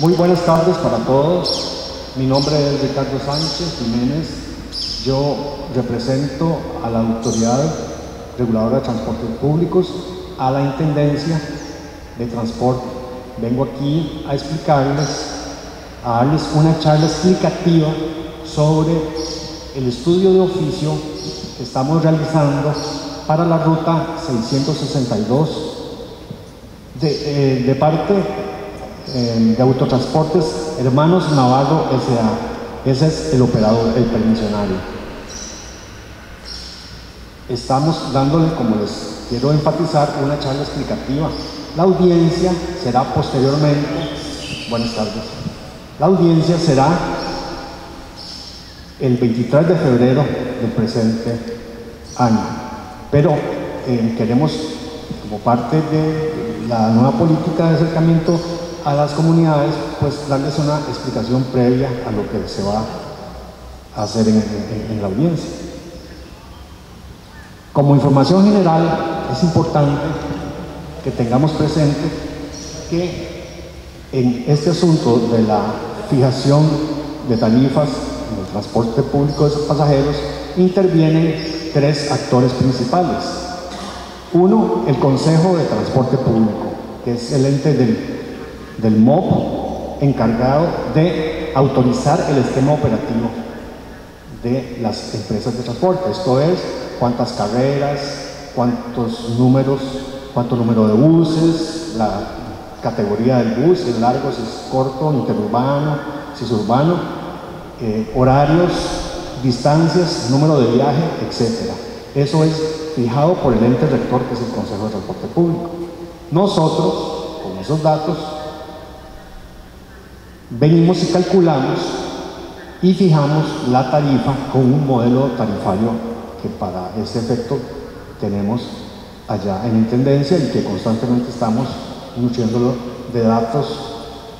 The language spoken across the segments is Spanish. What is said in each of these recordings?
Muy buenas tardes para todos. Mi nombre es Ricardo Sánchez Jiménez. Yo represento a la Autoridad Reguladora de Transportes Públicos, a la Intendencia de Transporte. Vengo aquí a explicarles, a darles una charla explicativa sobre el estudio de oficio que estamos realizando para la ruta 662 de parte de Autotransportes Hermanos Navarro S.A. Ese es el operador, el permisionario. Estamos dándole, como les quiero enfatizar, una charla explicativa. La audiencia será posteriormente, buenas tardes, la audiencia será el 23 de febrero del presente año. Pero queremos, como parte de la nueva política de acercamiento a las comunidades, pues darles una explicación previa a lo que se va a hacer en la audiencia. Como información general, es importante que tengamos presente que en este asunto de la fijación de tarifas en el transporte público de pasajeros intervienen tres actores principales. Uno, el Consejo de Transporte Público, que es el ente del MOP encargado de autorizar el esquema operativo de las empresas de transporte. Esto es, cuántas carreras, cuánto número de buses, la categoría del bus, si es largo, si es corto, interurbano, si es urbano, horarios, distancias, número de viaje, etc. Eso es fijado por el ente rector, que es el Consejo de Transporte Público. Nosotros, con esos datos, venimos y calculamos y fijamos la tarifa con un modelo tarifario que para este efecto tenemos allá en Intendencia y que constantemente estamos nutriéndolo de datos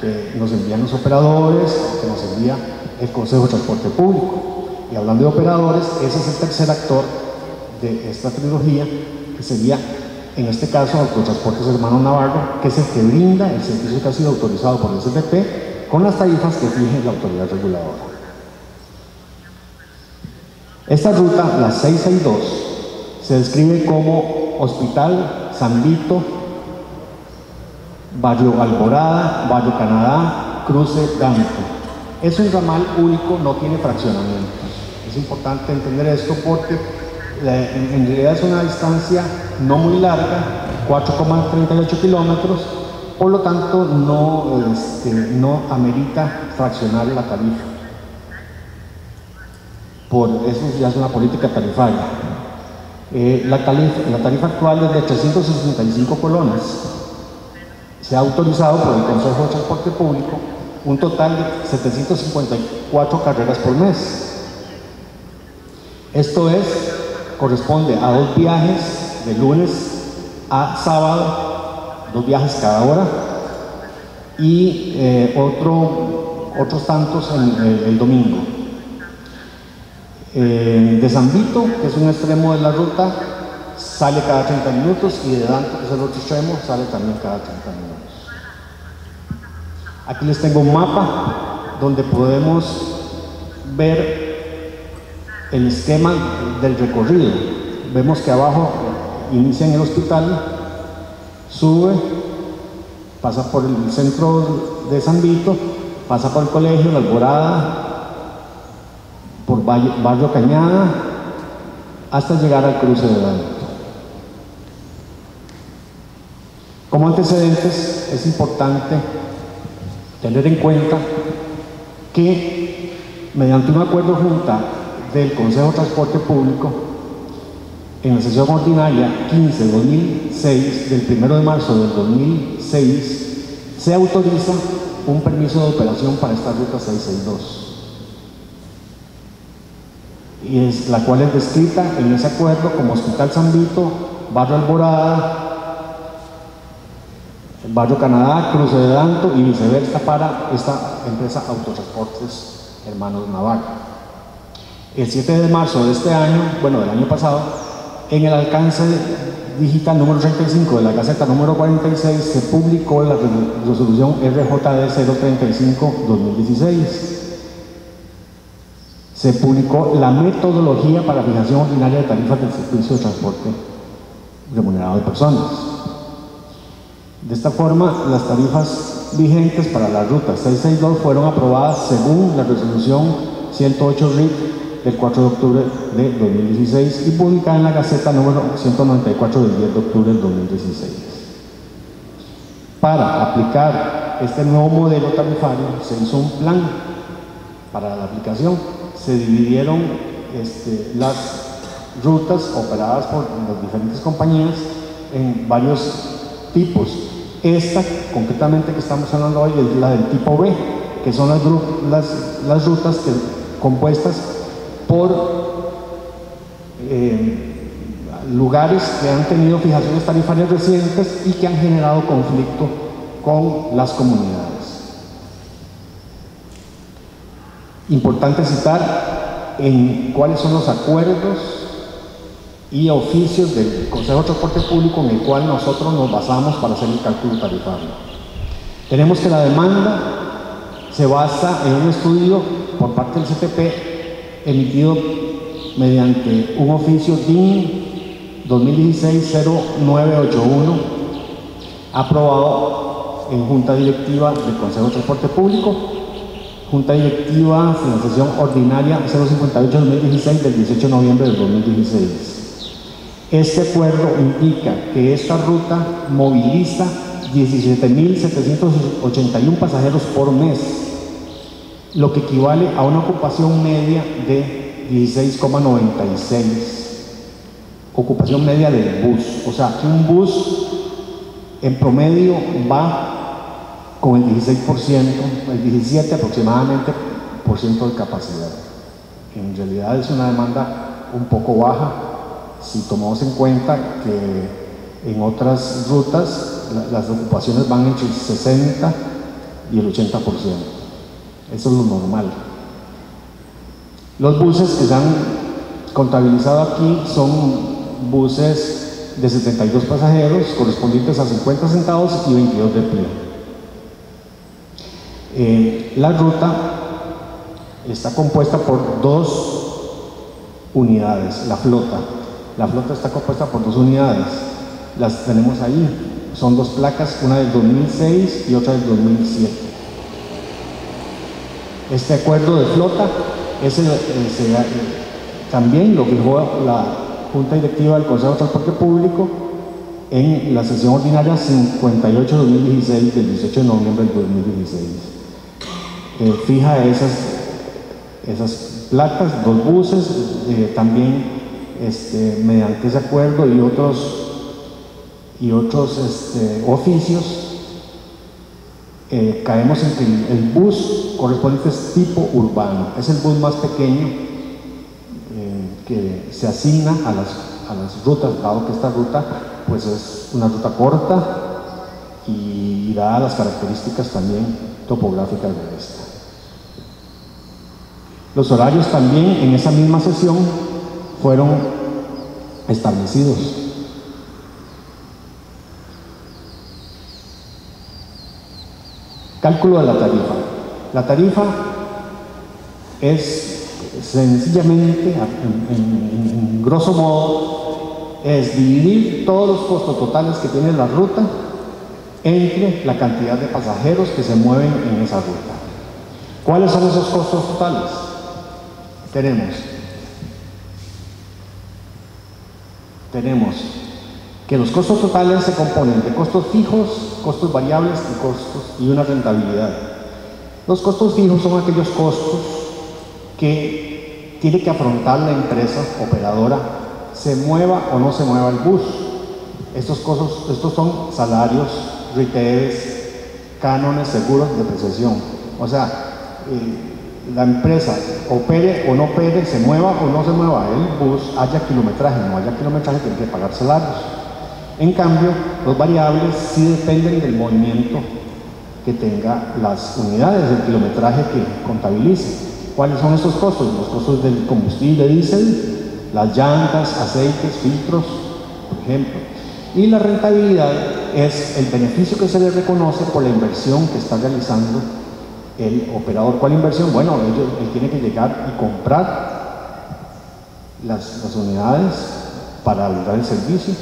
que nos envían los operadores, que nos envía el Consejo de Transporte Público. Y hablando de operadores, ese es el tercer actor de esta trilogía, que sería, en este caso, Autotransportes Hermanos Navarro, que es el que brinda el servicio que ha sido autorizado por el STP con las tarifas que fije la autoridad reguladora. Esta ruta, la 662, se describe como Hospital, San Vito, Barrio Alborada, Barrio Canadá, Cruce Danto. Es un ramal único, no tiene fraccionamientos. Es importante entender esto porque en realidad es una distancia no muy larga, 4,38 kilómetros, por lo tanto no amerita fraccionar la tarifa. Por eso ya es una política tarifaria. La tarifa actual es de 365 colones. Se ha autorizado por el Consejo de Transporte Público un total de 754 carreras por mes. Esto corresponde a 2 viajes de lunes a sábado, 2 viajes cada hora, y otros tantos el domingo. De San Vito, que es un extremo de la ruta, sale cada 30 minutos, y de Danto, que es el otro extremo, sale también cada 30 minutos. Aquí les tengo un mapa donde podemos ver el esquema del recorrido. Vemos que abajo inicia en el hospital, sube, pasa por el centro de San Vito, pasa por el colegio, la Alborada, por Barrio Cañada, hasta llegar al cruce de Danto. Como antecedentes, es importante tener en cuenta que mediante un acuerdo junta del Consejo de Transporte Público, en la sesión ordinaria 15/2006, del 1 de marzo del 2006, se autoriza un permiso de operación para esta ruta 662. La cual es descrita en ese acuerdo como Hospital San Vito, Barrio Alborada, Barrio Canadá, Cruce de Danto y viceversa para esta empresa Autotransportes Hermanos Navarro. El 7 de marzo de este año, bueno, del año pasado, En el alcance digital número 35 de la Gaceta número 46 se publicó la resolución RJD 035-2016. Se publicó la metodología para fijación ordinaria de tarifas del servicio de transporte remunerado de personas. De esta forma, las tarifas vigentes para la ruta 662 fueron aprobadas según la resolución 108 RIC del 4 de octubre de 2016 y publicada en la Gaceta número 194 del 10 de octubre del 2016. Para aplicar este nuevo modelo tarifario se hizo un plan para la aplicación. Se dividieron las rutas operadas por las diferentes compañías en varios tipos. Esta, concretamente, que estamos hablando hoy, es la del tipo B, que son las rutas compuestas por lugares que han tenido fijaciones tarifarias recientes y que han generado conflicto con las comunidades. Importante citar en cuáles son los acuerdos y oficios del Consejo de Transporte Público en el cual nosotros nos basamos para hacer el cálculo tarifario. Tenemos que la demanda se basa en un estudio por parte del CTP emitido mediante un oficio DIN 2016-0981 aprobado en Junta Directiva del Consejo de Transporte Público, Junta Directiva en la sesión ordinaria 058-2016 del 18 de noviembre del 2016. Este acuerdo indica que esta ruta moviliza 17.781 pasajeros por mes, lo que equivale a una ocupación media de 16,96. Ocupación media del bus. O sea, que un bus en promedio va con el 16%, el 17% aproximadamente por ciento de capacidad. En realidad es una demanda un poco baja si tomamos en cuenta que en otras rutas las ocupaciones van entre el 60 y el 80%. Eso es lo normal. Los buses que se han contabilizado aquí son buses de 72 pasajeros correspondientes a 50 sentados y 22 de pie. La ruta está compuesta por dos unidades, la flota. La flota está compuesta por dos unidades, las tenemos ahí, son dos placas, una del 2006 y otra del 2007. Este acuerdo de flota también lo fijó la Junta Directiva del Consejo de Transporte Público en la sesión ordinaria 58-2016 del 18 de noviembre del 2016. Fija esas placas, dos buses, también mediante ese acuerdo y otros oficios, caemos en que el bus correspondiente es tipo urbano, es el bus más pequeño que se asigna a las rutas, dado que esta ruta pues es una ruta corta y dadas las características también topográficas de esta. Los horarios también en esa misma sesión fueron establecidos. Cálculo de la tarifa. La tarifa es sencillamente, en grosso modo, es dividir todos los costos totales que tiene la ruta entre la cantidad de pasajeros que se mueven en esa ruta. ¿Cuáles son esos costos totales? Tenemos que los costos totales se componen de costos fijos, costos variables y una rentabilidad. Los costos fijos son aquellos costos que tiene que afrontar la empresa operadora, se mueva o no se mueva el bus. Estos son salarios, retails, cánones, seguros, depreciación. O sea, la empresa opere o no opere, se mueva o no se mueva el bus, haya kilometraje o no haya kilometraje, tiene que pagar salarios. En cambio, los variables sí dependen del movimiento que tenga las unidades, del kilometraje que contabilice. ¿Cuáles son estos costos? Los costos del combustible diésel, las llantas, aceites, filtros, por ejemplo. Y la rentabilidad es el beneficio que se le reconoce por la inversión que está realizando el operador. ¿Cuál inversión? Bueno, él tiene que llegar y comprar las unidades para dar el servicio,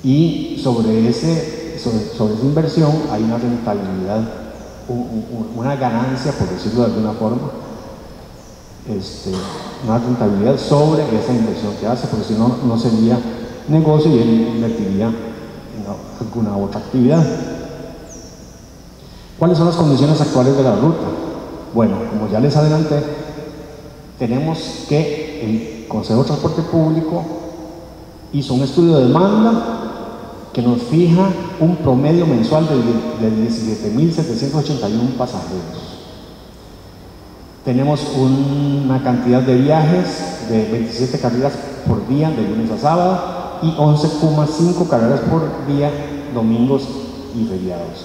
y sobre esa inversión hay una rentabilidad, una ganancia, por decirlo de alguna forma, una rentabilidad sobre esa inversión que hace, porque si no, no sería negocio y él invertiría en alguna otra actividad. ¿Cuáles son las condiciones actuales de la ruta? Bueno, como ya les adelanté, tenemos que el Consejo de Transporte Público hizo un estudio de demanda que nos fija un promedio mensual de 17.781 pasajeros. Tenemos una cantidad de viajes de 27 carreras por día de lunes a sábado y 11,5 carreras por día domingos y feriados.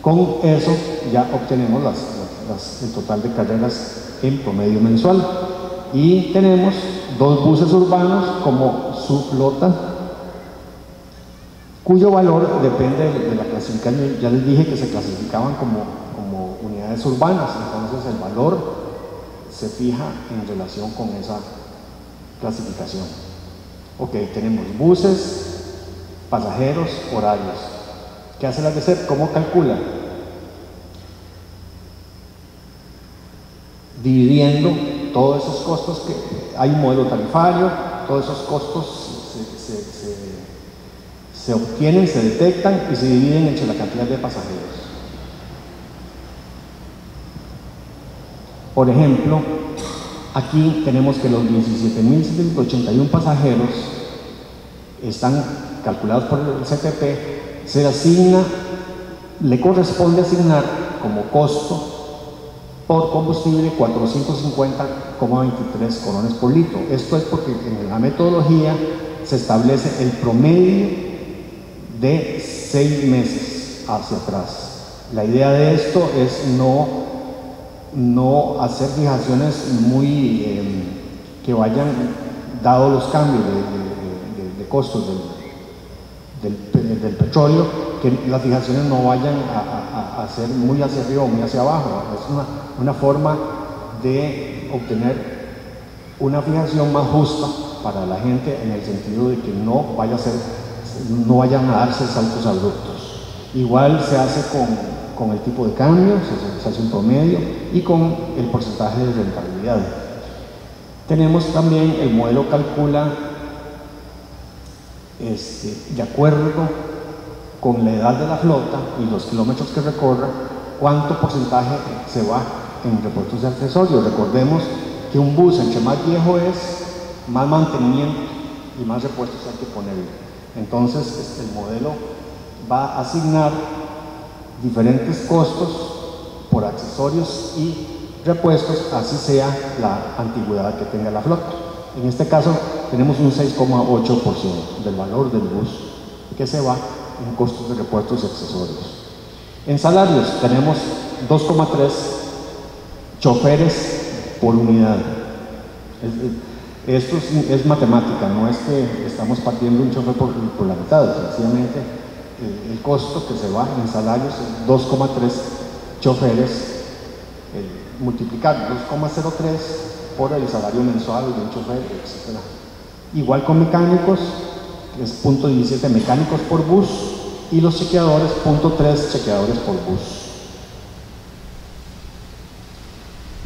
Con eso ya obtenemos el total de carreras en promedio mensual, y tenemos 2 buses urbanos como su flota, cuyo valor depende de la clasificación. Ya les dije que se clasificaban como unidades urbanas, entonces el valor se fija en relación con esa clasificación. Ok, tenemos buses, pasajeros, horarios. ¿Qué hace la DGCET? ¿Cómo calcula? Dividiendo todos esos costos, que hay un modelo tarifario, todos esos costos se obtienen, se detectan y se dividen entre la cantidad de pasajeros. Por ejemplo, aquí tenemos que los 17.781 pasajeros están calculados por el CTP, se asigna, le corresponde asignar como costo por combustible 450,23 colones por litro. Esto es porque en la metodología se establece el promedio de 6 meses hacia atrás. La idea de esto es no hacer fijaciones muy que vayan, dado los cambios de costos del petróleo, que las fijaciones no vayan a ser muy hacia arriba o muy hacia abajo. Es una forma de obtener una fijación más justa para la gente, en el sentido de que no vayan a darse saltos abruptos. Igual se hace con el tipo de cambio, se hace un promedio, y con el porcentaje de rentabilidad. Tenemos también, el modelo calcula de acuerdo con la edad de la flota y los kilómetros que recorra, cuánto porcentaje se va en repuestos y accesorios. Recordemos que un bus, entre más viejo es, más mantenimiento y más repuestos hay que ponerle. Entonces el modelo va a asignar diferentes costos por accesorios y repuestos, así sea la antigüedad que tenga la flota. En este caso tenemos un 6,8% del valor del bus que se va en costos de repuestos y accesorios. En salarios tenemos 2,3 choferes por unidad. Esto es matemática, no es que estamos partiendo un chofer por la mitad, sencillamente el costo que se va en salarios es 2,3 choferes, multiplicar 2,03 por el salario mensual de un chofer, etc. Igual con mecánicos, es 0,17 mecánicos por bus, y los chequeadores, 0,3 chequeadores por bus.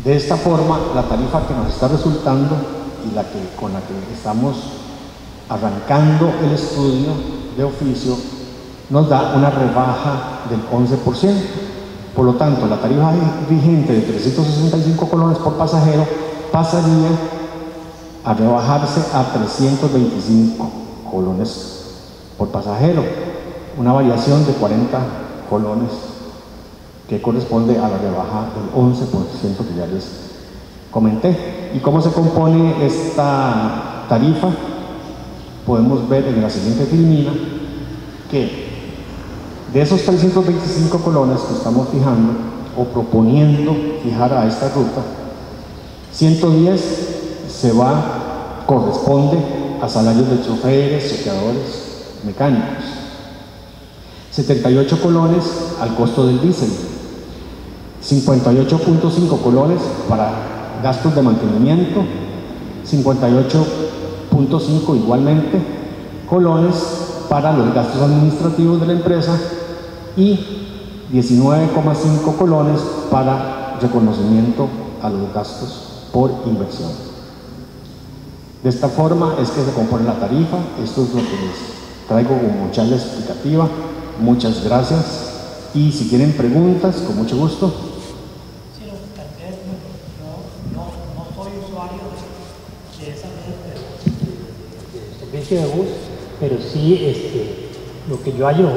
De esta forma, la tarifa que nos está resultando y con la que estamos arrancando el estudio de oficio nos da una rebaja del 11%. Por lo tanto, la tarifa vigente de 365 colones por pasajero pasaría a rebajarse a 325 colones por pasajero, una variación de 40 colones que corresponde a la rebaja del 11% que ya les comenté. ¿Y cómo se compone esta tarifa? Podemos ver en la siguiente filmina que de esos 325 colones que estamos fijando o proponiendo fijar a esta ruta, 110 se va corresponde a salarios de choferes, chequeadores, mecánicos. 78 colones al costo del diésel, 58.5 colones para gastos de mantenimiento, 58.5 igualmente colones para los gastos administrativos de la empresa y 19,5 colones para reconocimiento a los gastos por inversión. De esta forma es que se compone la tarifa. Esto es lo que les traigo como charla explicativa. Muchas gracias y si tienen preguntas, con mucho gusto. Sí, tal vez no soy usuario de esa red de servicio de bus, pero sí lo que yo hallo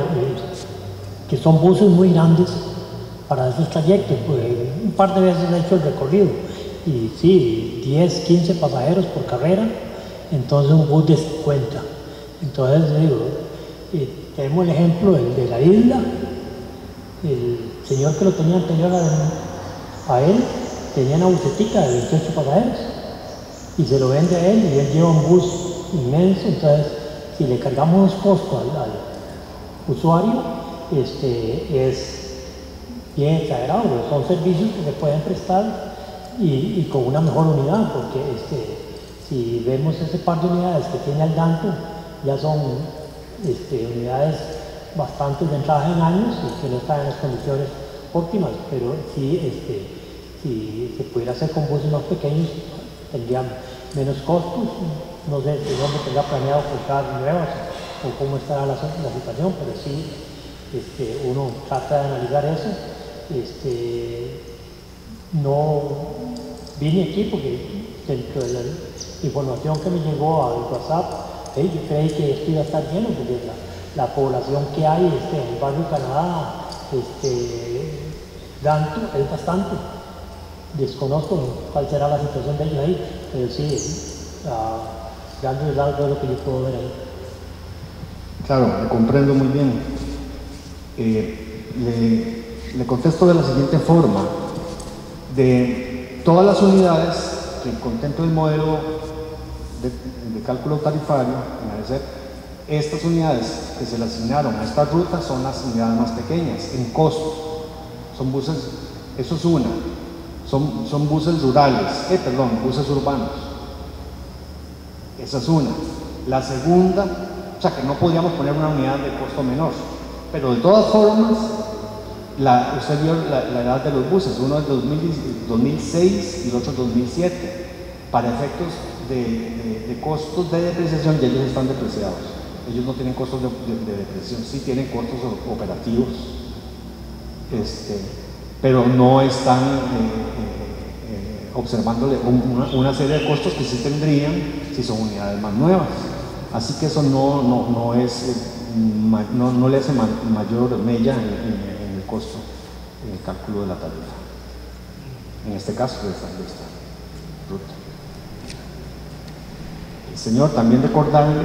que son buses muy grandes para esos trayectos, pues un par de veces he hecho el recorrido y sí, 10, 15 pasajeros por carrera, entonces un bus de 50. Entonces digo, tenemos el ejemplo de la isla, el señor que lo tenía anterior a él tenía una busetica de 28 pasajeros y se lo vende a él y él lleva un bus inmenso. Entonces si le cargamos los costos al usuario, es bien exagerado, pero son servicios que se pueden prestar y con una mejor unidad, porque si vemos ese par de unidades que tiene Aldanto, ya son unidades bastante de entrada en años y que no están en las condiciones óptimas, pero sí, si se pudiera hacer con buses más pequeños, tendría menos costos. No sé de dónde tendrá planeado comprar nuevas o cómo estará la situación, pero sí uno trata de analizar eso. No vine aquí porque dentro de la información que me llegó al WhatsApp, yo creí que esto iba a estar lleno, porque la población que hay en el barrio Canadá, Danto, es bastante. Desconozco cuál será la situación de ellos ahí, pero sí, dándoles algo de lo que yo puedo ver ahí. Claro, le comprendo muy bien. Le contesto de la siguiente forma. De todas las unidades que contempla el modelo de cálculo tarifario en ADCEP, estas unidades que se le asignaron a esta ruta son las unidades más pequeñas en costos. Son buses, eso es una, son buses rurales, buses urbanos. Esa es una. La segunda, o sea que no podíamos poner una unidad de costo menor, pero de todas formas, usted vio la edad de los buses, uno es 2006 y el otro 2007. Para efectos de costos de depreciación, ya ellos están depreciados. Ellos no tienen costos de depreciación, sí tienen costos operativos, pero no están observándole una serie de costos que sí tendrían si son unidades más nuevas. Así que eso no le hace mayor mella en el costo, en el cálculo de la tarifa. En este caso, de esta ruta. Señor, también recordarle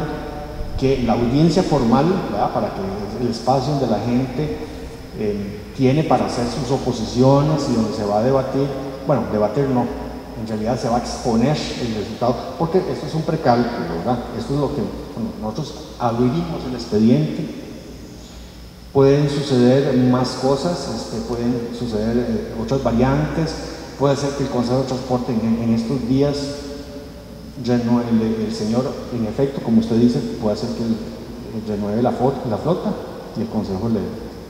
que la audiencia formal, ¿verdad?, para que el espacio donde la gente tiene para hacer sus oposiciones y donde se va a debatir, bueno, debatir no, en realidad se va a exponer el resultado, porque esto es un precálculo, ¿verdad? Esto es lo que nosotros abrimos el expediente. Pueden suceder más cosas, pueden suceder otras variantes. Puede ser que el Consejo de Transporte en estos días el señor, en efecto, como usted dice, puede ser que renueve la flota y el Consejo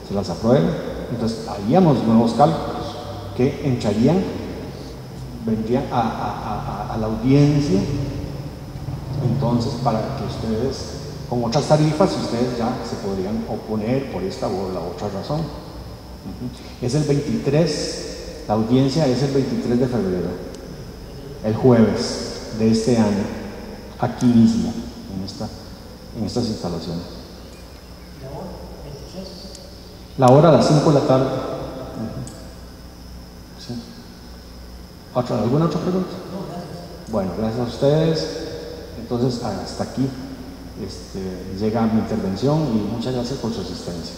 se las apruebe. Entonces haríamos nuevos cálculos que vendrían a la audiencia, entonces, para que ustedes, con otras tarifas, ustedes ya se podrían oponer por esta o la otra razón. Es el 23, la audiencia es el 23 de febrero, el jueves de este año, aquí mismo, en estas instalaciones. La hora a las 5 de la tarde. ¿Sí? ¿Alguna otra pregunta? Bueno, gracias a ustedes. Entonces, hasta aquí llega mi intervención y muchas gracias por su asistencia.